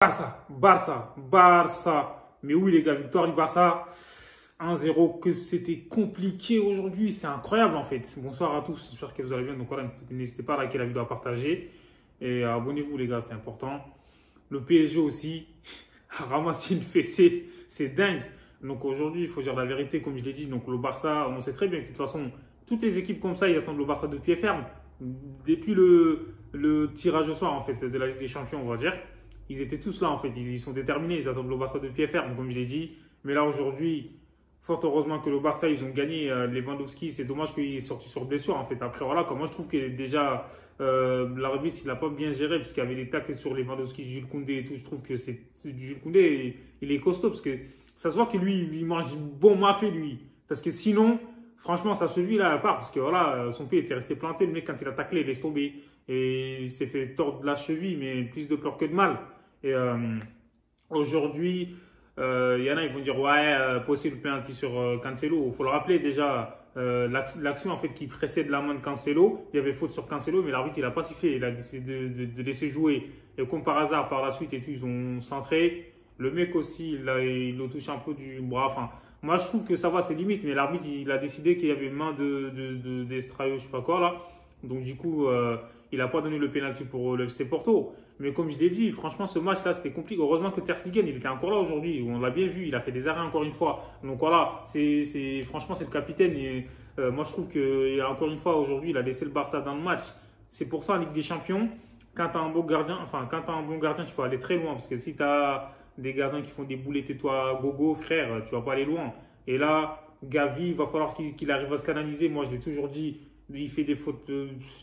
Barça. Mais oui, les gars, victoire du Barça. 1-0, que c'était compliqué aujourd'hui. C'est incroyable, en fait. Bonsoir à tous. J'espère que vous allez bien. Donc voilà, n'hésitez pas à liker la vidéo, à partager. Et abonnez-vous, les gars, c'est important. Le PSG aussi a ramassé une fessée. C'est dingue. Donc aujourd'hui, il faut dire la vérité, comme je l'ai dit. Donc le Barça, on sait très bien que de toute façon, toutes les équipes comme ça, ils attendent le Barça de pied ferme. Depuis le tirage au soir, en fait, de la Ligue des Champions, on va dire. Ils étaient tous là, en fait. Ils sont déterminés. Ils attendent le Barça de pied ferme, comme je l'ai dit. Mais là, aujourd'hui, fort heureusement que le Barça, ils ont gagné Lewandowski. C'est dommage qu'il est sorti sur blessure, en fait. Après, voilà, moi, je trouve que déjà, l'arbitre, il n'a pas bien géré, parce qu'il y avait des tacles sur Lewandowski, Jules Koundé et tout. Je trouve que c'est Jules Koundé, il est costaud, parce que ça se voit que lui, il mange du bon mafé, lui. Parce que sinon, franchement, ça se vit là à part, parce que voilà, son pied était resté planté. Le mec, quand il a taclé, il laisse tomber. Et il s'est fait tordre la cheville, mais plus de peur que de mal. Et aujourd'hui, il y en a, ils vont dire ouais, possible penalty sur Cancelo. Il faut le rappeler déjà, l'action en fait qui précède la main de Cancelo, il y avait faute sur Cancelo, mais l'arbitre il a pas sifflé, il a décidé de laisser jouer. Et comme par hasard, par la suite et tout, ils ont centré. Le mec aussi, il le touche un peu du bras. Enfin, moi je trouve que ça va, c'est limite, mais l'arbitre il a décidé qu'il y avait main d'Estraio, je sais pas quoi là. Donc du coup, il n'a pas donné le penalty pour le FC Porto. Mais comme je l'ai dit, franchement, ce match-là, c'était compliqué. Heureusement que Ter Stegen, il était encore là aujourd'hui. On l'a bien vu, il a fait des arrêts encore une fois. Donc voilà, franchement, c'est le capitaine. Et, moi, je trouve que encore une fois, aujourd'hui, il a laissé le Barça dans le match. C'est pour ça, en Ligue des Champions, quand tu as un bon gardien, tu peux aller très loin. Parce que si tu as des gardiens qui font des boules et tais-toi gogo, frère, tu vas pas aller loin. Et là, Gavi, il va falloir qu'il arrive à se canaliser. Moi, je l'ai toujours dit. Il fait des fautes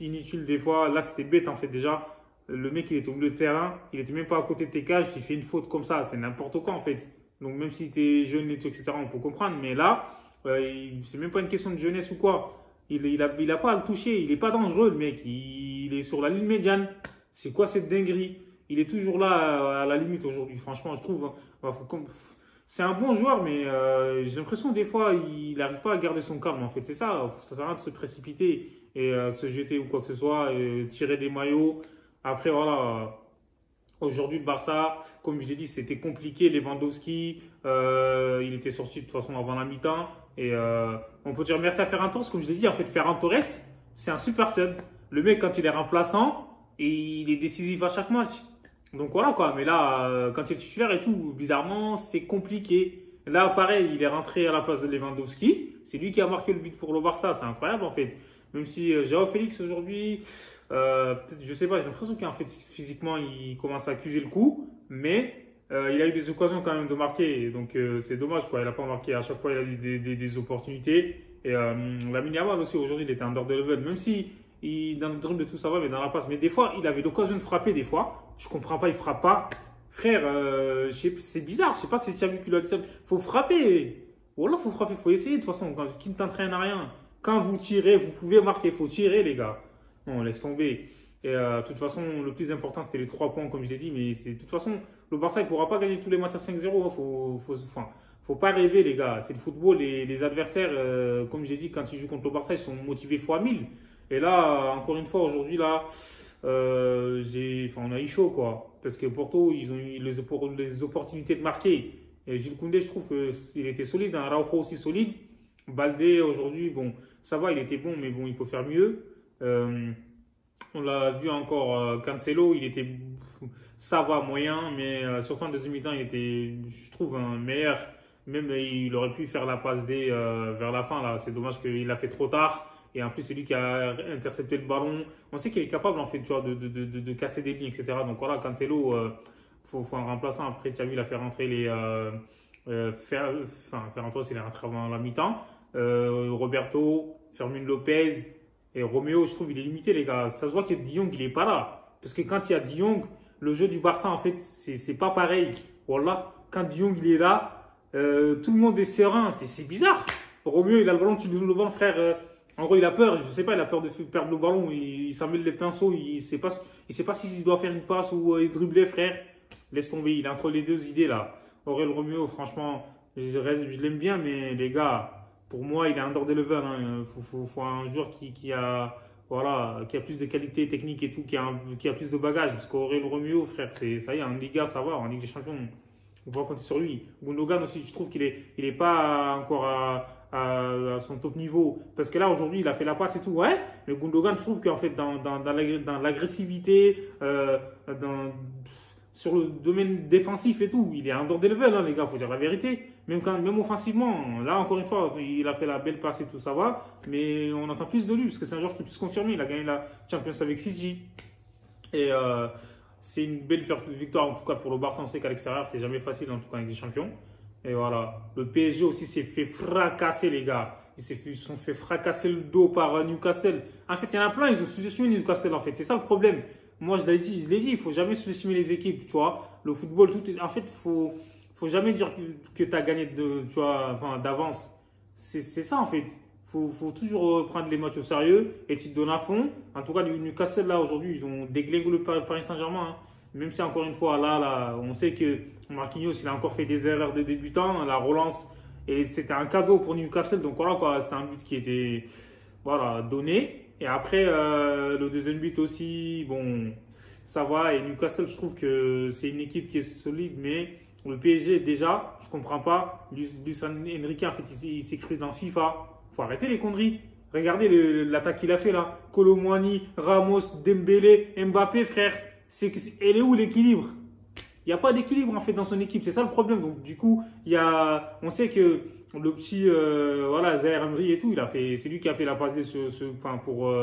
inutiles des fois. Là, c'était bête en fait déjà. Le mec, il était au milieu de terrain. Il était même pas à côté de tes cages. Il fait une faute comme ça. C'est n'importe quoi en fait. Donc même si tu es jeune et tout, etc., on peut comprendre. Mais là, c'est même pas une question de jeunesse ou quoi. Il a pas à le toucher. Il est pas dangereux le mec. Il est sur la ligne médiane. C'est quoi cette dinguerie? Il est toujours là à la limite aujourd'hui. Franchement, je trouve. C'est un bon joueur, mais j'ai l'impression des fois, il n'arrive pas à garder son calme. En fait, c'est ça. Ça sert à rien de se précipiter et se jeter ou quoi que ce soit, et tirer des maillots. Après, voilà. Aujourd'hui, le Barça, comme je l'ai dit, c'était compliqué. Lewandowski, il était sorti de toute façon avant la mi-temps. Et on peut dire merci à Ferran Torres. Comme je l'ai dit, en fait, Ferran Torres, c'est un super sub. Le mec, quand il est remplaçant, et il est décisif à chaque match. Donc voilà quoi, mais là, quand il est titulaire et tout, bizarrement, c'est compliqué. Là, pareil, il est rentré à la place de Lewandowski. C'est lui qui a marqué le but pour le Barça, c'est incroyable en fait. Même si Joao Félix aujourd'hui, peut-être, je sais pas, j'ai l'impression qu'en fait, physiquement, il commence à accuser le coup. Mais il a eu des occasions quand même de marquer. Donc c'est dommage quoi, il n'a pas marqué. À chaque fois, il a eu des opportunités. Et Lamine Yamal aussi, aujourd'hui, il était en dehors de level. Même si dans le dribble de tout ça va, mais dans la passe. Mais des fois, il avait l'occasion de frapper, des fois. Je comprends pas, il frappe pas. Frère, c'est bizarre. Je sais pas si tu as vu qu'il a dit ça. Faut frapper. Voilà, faut frapper, faut essayer. De toute façon, qui ne t'entraîne à rien. Quand vous tirez, vous pouvez marquer. Faut tirer, les gars. Non, laisse tomber. Et de toute façon, le plus important, c'était les 3 points, comme je l'ai dit. Mais de toute façon, le Barça, il pourra pas gagner tous les matchs à 5-0. Faut pas rêver, les gars. C'est le football. Les adversaires, comme j'ai dit, quand ils jouent contre le Barça, ils sont motivés fois 1000. Et là, encore une fois, aujourd'hui, là, on a eu chaud, quoi. Parce que Porto, ils ont eu les opportunités de marquer. Et Jules Koundé, je trouve qu'il était solide. Un Araujo aussi solide. Baldé, aujourd'hui, bon, ça va, il était bon, mais bon, il peut faire mieux. On l'a vu encore, Cancelo, il était, ça va, moyen, mais surtout en deuxième mi-temps, il était, je trouve, un meilleur. Même, il aurait pu faire la passe D vers la fin, là. C'est dommage qu'il l'a fait trop tard. Et en plus, c'est lui qui a intercepté le ballon. On sait qu'il est capable, en fait, tu vois, de casser des lignes, etc. Donc voilà, Cancelo, faut un remplaçant. Après, tu as vu, il a fait rentrer Ferran Torres, il est rentré avant la mi-temps. Roberto, Fermin Lopez et Roméo, je trouve, il est limité, les gars. Ça se voit que De Jong, il est pas là. Parce que quand il y a De Jong, le jeu du Barça, en fait, c'est pas pareil. Voilà, quand De Jong, il est là, tout le monde est serein. C'est bizarre. Roméo, il a le ballon, tu lui donnes le ballon, frère. En gros, il a peur, je sais pas, il a peur de perdre le ballon, il s'amène les pinceaux, il sait pas s'il doit faire une passe ou dribbler, frère. Laisse tomber, il est entre les deux idées là. Aurel Roméo, franchement, je l'aime bien, mais les gars, pour moi, il est en dehors des levels. Hein. Faut un joueur qui a voilà, qui a plus de qualité technique et tout, qui a plus de bagages. Parce qu'Aurélien Romeo, frère, ça y est, en Liga, ça va, en Ligue des Champions, on peut compter sur lui. Gundogan aussi, je trouve qu'il est pas encore à son top niveau. Parce que là, aujourd'hui, il a fait la passe et tout, ouais. Mais Gundogan, je trouve qu'en fait, dans l'agressivité, sur le domaine défensif et tout, il est under the level, hein, les gars, faut dire la vérité. Même offensivement, là, encore une fois, il a fait la belle passe et tout, ça va. Mais on entend plus de lui, parce que c'est un joueur qui est plus confirmé. Il a gagné la Champions avec 6J. Et c'est une belle victoire, en tout cas pour le Barça. On sait qu'à l'extérieur, c'est jamais facile, en tout cas avec des champions. Et voilà. Le PSG aussi s'est fait fracasser, les gars. Ils se sont fait fracasser le dos par Newcastle. En fait, il y en a plein, ils ont sous-estimé Newcastle, en fait. C'est ça le problème. Moi, je l'ai dit, il ne faut jamais sous-estimer les équipes, tu vois. Le football, en fait, faut jamais dire que tu as gagné d'avance. C'est ça, en fait. Faut toujours prendre les matchs au sérieux et tu te donnes à fond. En tout cas, Newcastle, là, aujourd'hui, ils ont déglingué le Paris Saint-Germain, hein. Même si, encore une fois, là, on sait que Marquinhos, il a encore fait des erreurs de débutant. La relance, et c'était un cadeau pour Newcastle. Donc voilà, quoi, c'était un but qui était donné. Et après, le deuxième but aussi, bon, ça va. Et Newcastle, je trouve que c'est une équipe qui est solide, mais le PSG, déjà, je comprends pas. Luis Enrique, en fait, il s'est cru dans FIFA. Faut arrêter les conneries. Regardez l'attaque qu'il a fait là. Kolo Muani, Ramos, Dembélé, Mbappé, frère. Elle est où l'équilibre? Il n'y a pas d'équilibre en fait dans son équipe. C'est ça le problème. Donc du coup, on sait que le petit Zaire Emery et tout, c'est lui qui a fait la passe pour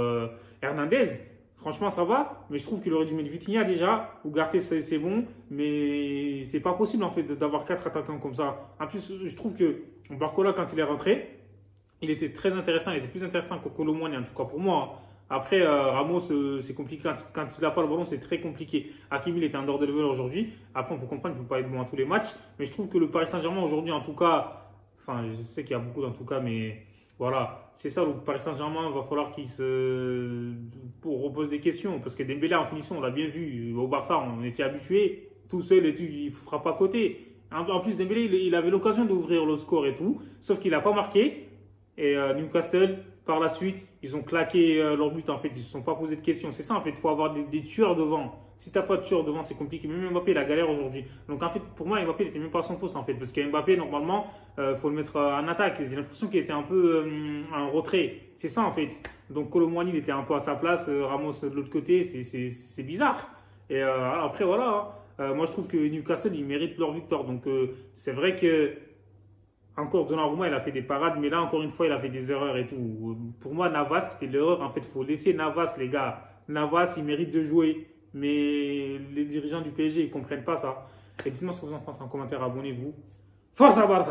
Hernandez. Franchement, ça va. Mais je trouve qu'il aurait dû mettre Vitinha déjà. Ugarte, c'est bon. Mais c'est pas possible en fait d'avoir 4 attaquants comme ça. En plus, je trouve que Barcola, quand il est rentré, il était très intéressant. Il était plus intéressant que Kolo Muani, en tout cas pour moi. Après, Ramos, c'est compliqué. Quand il n'a pas le ballon, c'est très compliqué. Hakimi, il était en dehors de level aujourd'hui. Après, on peut comprendre qu'il ne peut pas être bon à tous les matchs. Mais je trouve que le Paris Saint-Germain, aujourd'hui, en tout cas, enfin, je sais qu'il y a beaucoup d'en tout cas, mais voilà, c'est ça, le Paris Saint-Germain, il va falloir pour repose des questions. Parce que Dembélé, en finition, on l'a bien vu. Au Barça, on était habitué. Tout seul et tout, il ne frappe pas à côté. En plus, Dembélé, il avait l'occasion d'ouvrir le score et tout. Sauf qu'il n'a pas marqué. Et Newcastle, par la suite, ils ont claqué leur but. En fait, ils ne se sont pas posé de questions. C'est ça, en fait, il faut avoir des tueurs devant. Si tu n'as pas de tueurs devant, c'est compliqué. Même Mbappé, il a galère aujourd'hui. Donc, en fait, pour moi, Mbappé, il n'était même pas à son poste, en fait. Parce que Mbappé, normalement, il faut le mettre en attaque. J'ai l'impression qu'il était un peu en retrait. C'est ça, en fait. Donc, Kolo Muani, il était un peu à sa place. Ramos, de l'autre côté, c'est bizarre. Et après, voilà. Moi, je trouve que Newcastle, ils méritent leur victoire. Donc, c'est vrai que encore, Donnarumma, il a fait des parades, mais là, encore une fois, il a fait des erreurs et tout. Pour moi, Navas, c'était l'erreur. En fait, il faut laisser Navas, les gars. Navas, il mérite de jouer. Mais les dirigeants du PSG, ils ne comprennent pas ça. Et dites-moi ce que vous en pensez en commentaire. Abonnez-vous. Force à Barça!